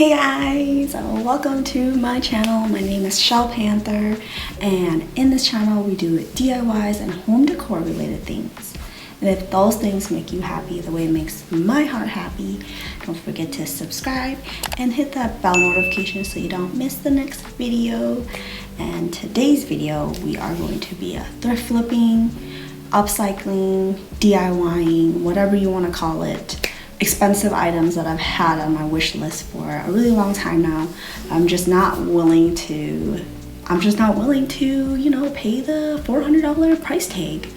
Hey guys, welcome to my channel. My name is Shell Panther, and in this channel we do DIYs and home decor related things. And if those things make you happy the way it makes my heart happy, don't forget to subscribe and hit that bell notification so you don't miss the next video. And today's video we are going to be thrift flipping, upcycling, DIYing, whatever you want to call it. Expensive items that I've had on my wish list for a really long time now. I'm just not willing to, you know, pay the $400 price tag.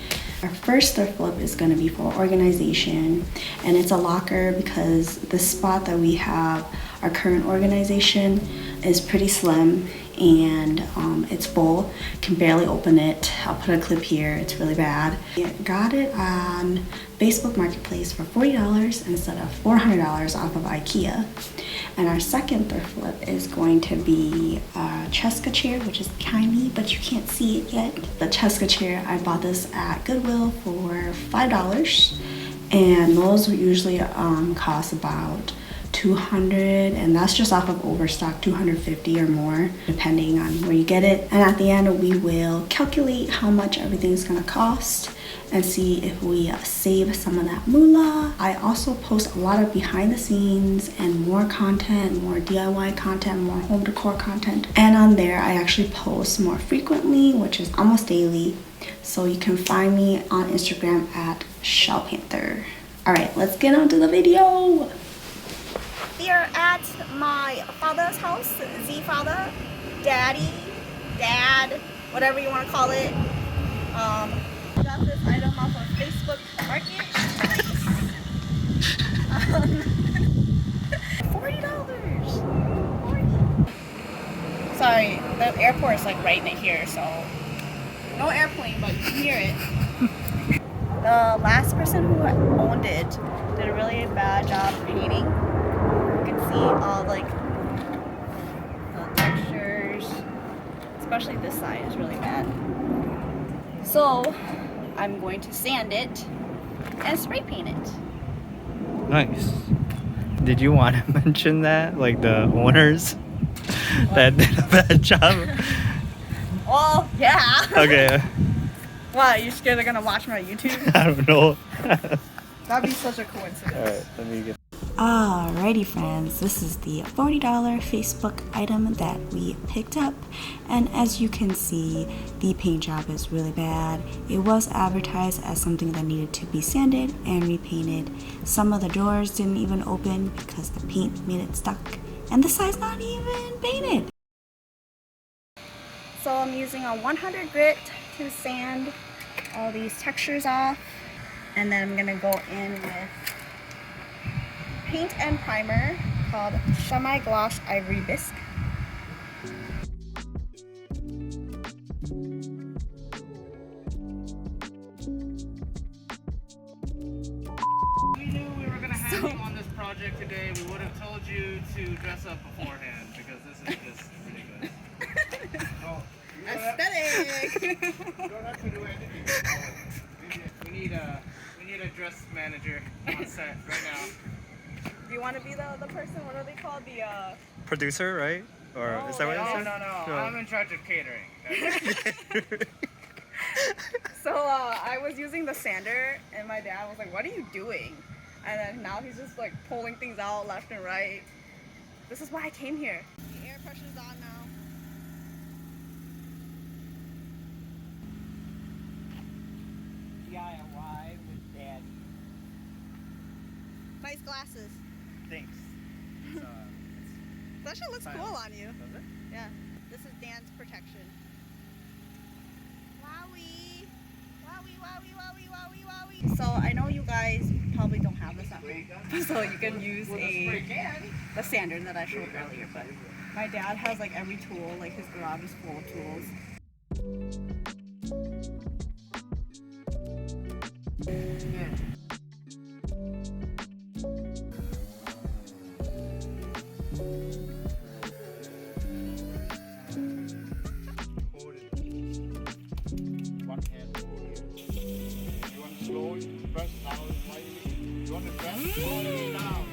Our first thrift flip is going to be for organization, and it's a locker because the spot that we have, our current organization, is pretty slim and it's full. Can barely open it. I'll put a clip here. It's really bad. I got it on Facebook Marketplace for $40 instead of $400 off of IKEA. And our second thrift flip is going to be a Cesca chair, which is tiny, but you can't see it yet. The Cesca chair, I bought this at Goodwill for $5, and those usually cost about $200, and that's just off of overstock, $250 or more depending on where you get it. And at the end we will calculate how much everything's gonna cost and see if we save some of that moolah. I also post a lot of behind the scenes and more content, more DIY content, more home decor content, and on there I actually post more frequently, which is almost daily. So you can find me on Instagram at Shell Panther. All right, let's get on to the video. We are at my father's house, Z-father, daddy, dad, whatever you want to call it. Got this item off of Facebook Marketplace. $40. Sorry, the airport is like right in here, so no airplane, but you can hear it. The last person who owned it did a really bad job painting. See all like the textures, especially this side is really bad. So I'm going to sand it and spray paint it. Nice. Did you want to mention that, like the owners that did a bad job? Oh yeah. Okay. What, you scared they're gonna watch my YouTube? I don't know. That'd be such a coincidence. Alright, let me get. Alrighty friends, this is the $40 Facebook item that we picked up, and as you can see, the paint job is really bad. It was advertised as something that needed to be sanded and repainted. Some of the doors didn't even open because the paint made it stuck, and the side's not even painted. So I'm using a 100 grit to sand all these textures off, and then I'm gonna go in with paint and primer called Semi-Gloss Ivory Bisque. We knew we were going to have you on this project today. We would have told you to dress up beforehand because this is just ridiculous. Aesthetic! You don't have to do anything. We need a dress manager on set right now. Do you want to be the person? What are they called? The Producer, right? Or is that what it says? No. I'm in charge of catering. So I was using the sander, and my dad was like, "What are you doing?" And then now he's just like pulling things out left and right. This is why I came here. The air pressure's on now. DIY with Daddy. Nice glasses. Thanks. That shit looks cool on you. Does it? Yeah. This is Dan's protection. Wowie! Wowie, wowie, wowie, wowie, wowie. So I know you guys probably don't have this at home. So you can use the sander that I showed earlier. But my dad has like every tool, like his garage is full of tools. Press down slightly. You want to press slowly down.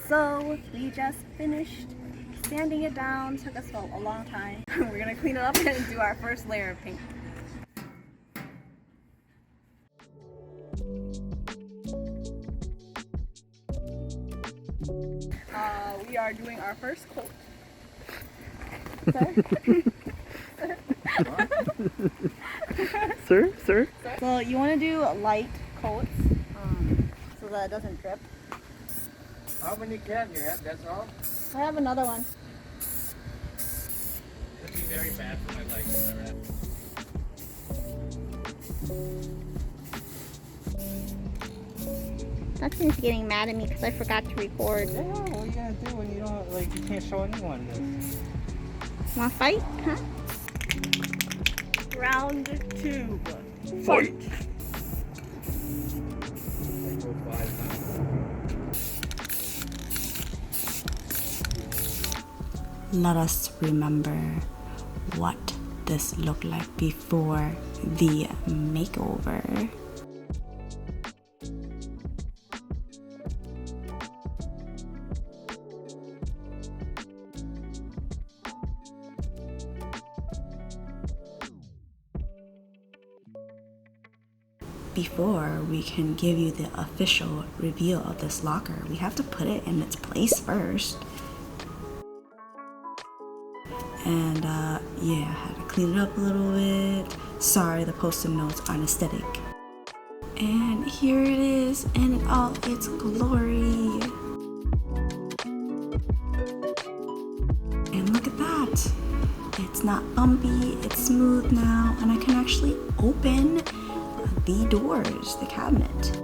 So we just finished sanding it down. Took us a long time. We're gonna clean it up and do our first layer of paint. We are doing our first coat. Sir? So you want to do light coats so that it doesn't drip. How many cans you have? That's all? I have another one. It'd be very bad for my legs. Dustin's getting mad at me because I forgot to record. Yeah, what are you gonna do when you don't, like, you can't show anyone this? Want to fight? Huh? Round 2. Fight! Let us remember what this looked like before the makeover. Before we can give you the official reveal of this locker, we have to put it in its place first. And yeah, I had to clean it up a little bit. Sorry, the post-it notes aren't aesthetic. And here it is in all its glory. And look at that. It's not bumpy, it's smooth now, and I can actually open the doors, the cabinet.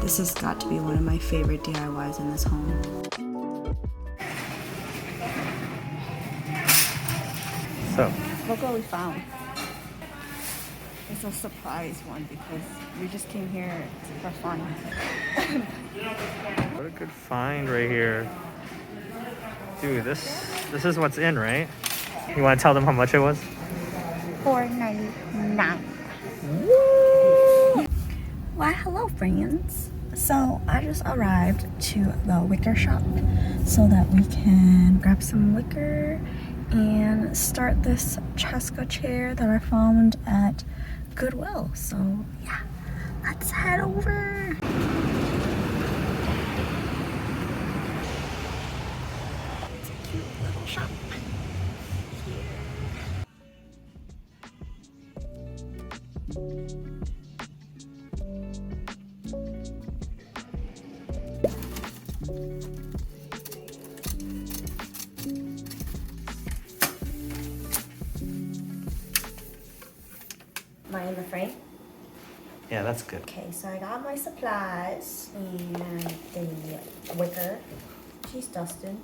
This has got to be one of my favorite DIYs in this home. So, Look what we found. It's a surprise one because we just came here for fun. what a good find right here. Dude, this is what's in, right? You want to tell them how much it was? $4.99. Woo! Why, hello friends. So I just arrived to the wicker shop so that we can grab some wicker and start this Cesca chair that I found at Goodwill. So yeah, let's head over. It's a cute little shop. Am I in the frame? Yeah, that's good. Okay, so I got my supplies and the wicker. She's Dustin.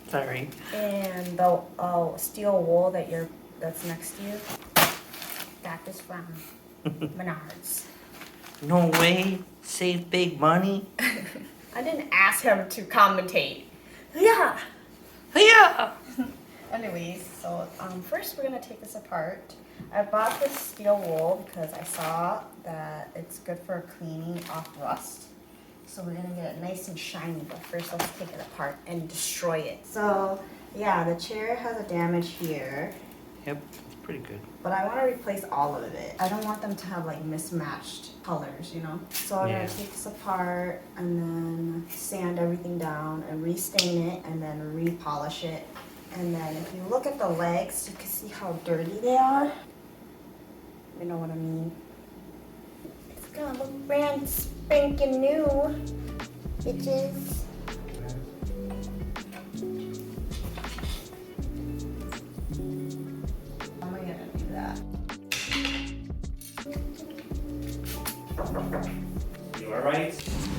Sorry. And the steel wool that's next to you. Got this from Menards. No way. Save big money. I didn't ask him to commentate. Yeah. Yeah. Anyways, so first we're gonna take this apart. I bought this steel wool because I saw that it's good for cleaning off rust. So we're gonna get it nice and shiny, but first let's take it apart and destroy it. So yeah, the chair has a damage here. Yep, it's pretty good. But I want to replace all of it. I don't want them to have like mismatched colors, you know? So I'm gonna take this apart and then sand everything down and restain it and then repolish it. And then if you look at the legs, you can see how dirty they are. You know what I mean? It's gonna look brand spanking new, bitches. How am I gonna do that? You alright?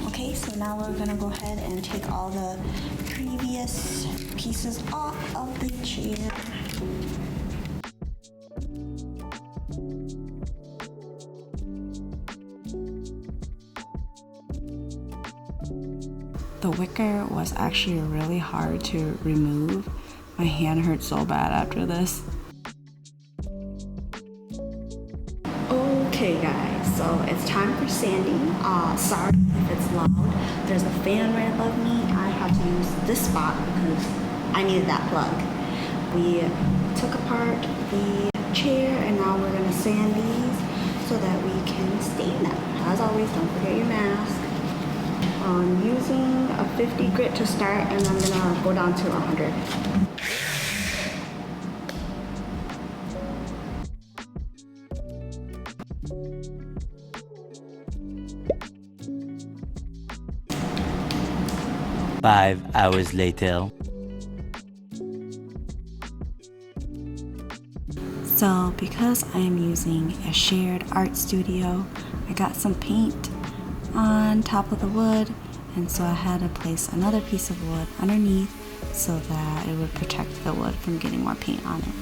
Okay, so now we're gonna go ahead and take all the previous pieces off of the chair. The wicker was actually really hard to remove. My hand hurt so bad after this. Okay guys, so it's time for sanding. Sorry if it's loud. There's a fan right above me. I had to use this spot because I needed that plug. We took apart the chair and now we're gonna sand these so that we can stain them. As always, don't forget your mask. I'm using a 50 grit to start and I'm gonna go down to 100. Five hours later. So because I am using a shared art studio, I got some paint on top of the wood, and so I had to place another piece of wood underneath so that it would protect the wood from getting more paint on it.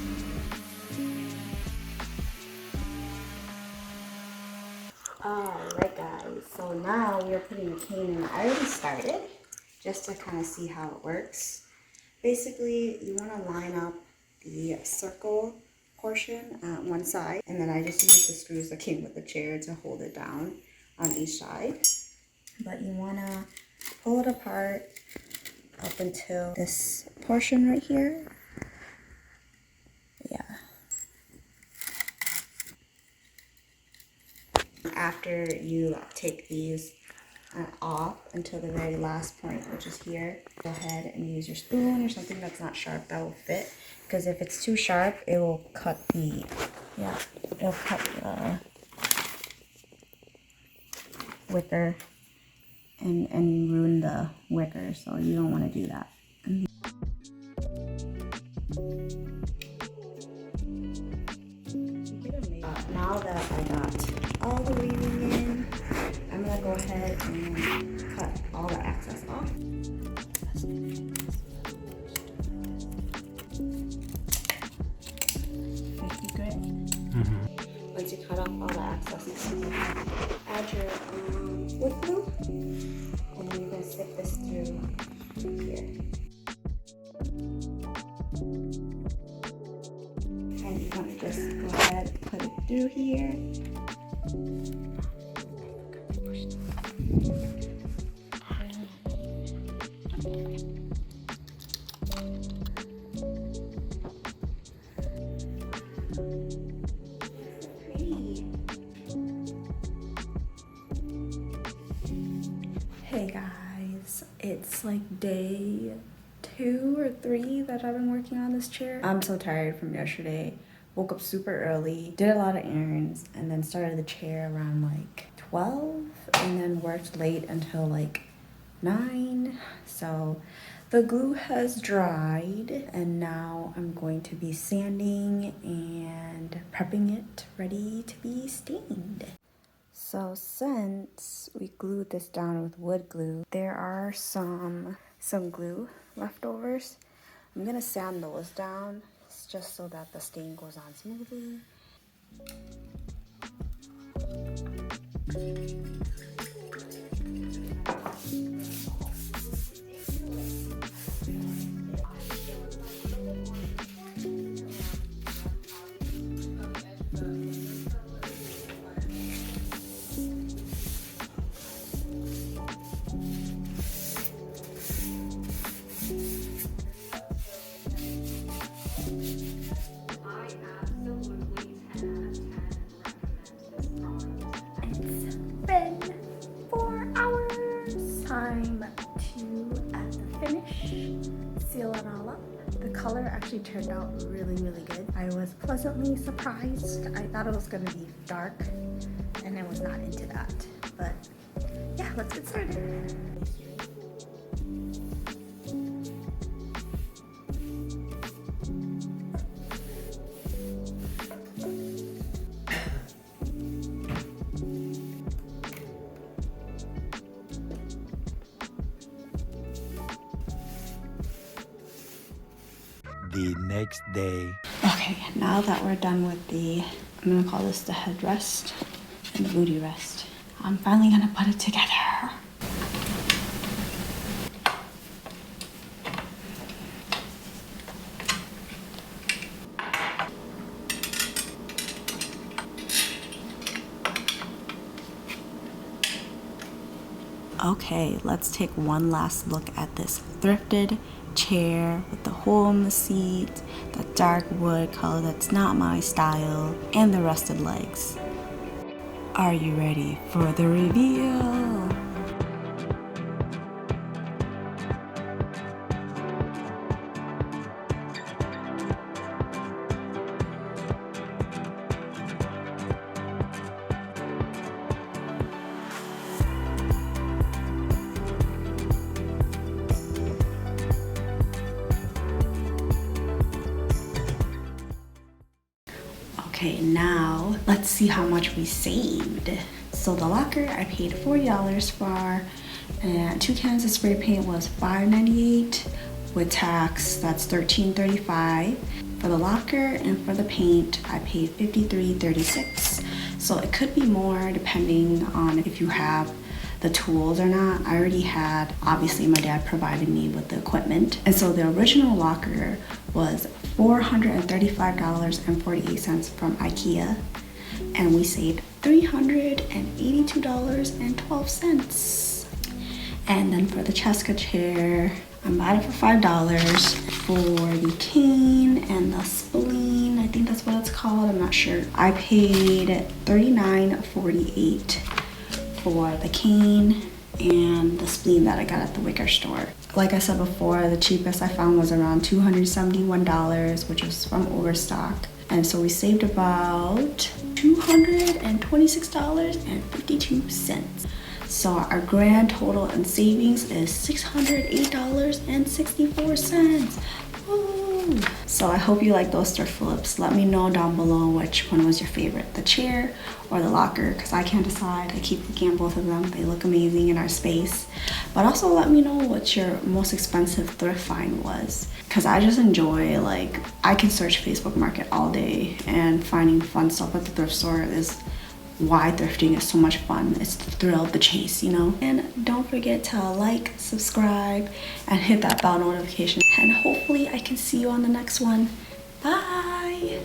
Alright guys, so now we are putting the cane in. I already started just to kind of see how it works. Basically, you want to line up the circle portion on one side, and then I just use the screws that came with the chair to hold it down on each side. But you want to pull it apart up until this portion right here. Yeah. After you take these off until the very last point, which is here, go ahead and use your spoon or something that's not sharp that will fit, because if it's too sharp it will cut the wicker and ruin the wicker, so you don't want to do that. Now that I got all the weaving in, I'm gonna go ahead and cut all the excess off. Once you cut off all the excess, add your wood glue, and then you're gonna stick this through here. And you want to just go ahead and put it through here. Hey guys, it's like day 2 or 3 that I've been working on this chair. I'm so tired from yesterday. Woke up super early, did a lot of errands, and then started the chair around like 12, and then worked late until like 9. So the glue has dried, and now I'm going to be sanding and prepping it ready to be stained. So since we glued this down with wood glue, there are some glue leftovers. I'm gonna sand those down just so that the stain goes on smoothly. Seal it all up. The color actually turned out really good. I was pleasantly surprised. I thought it was gonna be dark and I was not into that. But yeah, let's get started. The next day. Okay, now that we're done with the, I'm gonna call this the headrest and the booty rest, I'm finally gonna put it together. Okay, let's take one last look at this thrifted chair with the hole in the seat, the dark wood color that's not my style, and the rusted legs. Are you ready for the reveal? Okay, now let's see how much we saved. So the locker I paid $40 for, and 2 cans of spray paint was $5.98. With tax, that's $13.35. For the locker and for the paint, I paid $53.36. So it could be more depending on if you have the tools or not. I already had, obviously my dad provided me with the equipment. And so the original locker was $435.48 from IKEA. And we saved $382.12. And then for the Cesca chair, I bought it for $5. For the cane and the spleen, I think that's what it's called, I'm not sure, I paid $39.48 for the cane and the spleen that I got at the Wicker store. Like I said before, the cheapest I found was around $271, which was from Overstock. And so we saved about $226.52. So our grand total in savings is $608.64. Woo! So I hope you like those thrift flips. Let me know down below which one was your favorite, the chair or the locker, because I can't decide. I keep looking at both of them. They look amazing in our space. But also let me know what your most expensive thrift find was, because I just enjoy, like, I can search Facebook Market all day, and finding fun stuff at the thrift store is why thrifting is so much fun. It's the thrill of the chase, you know? And don't forget to like, subscribe, and hit that bell notification. And hopefully I can see you on the next one. Bye!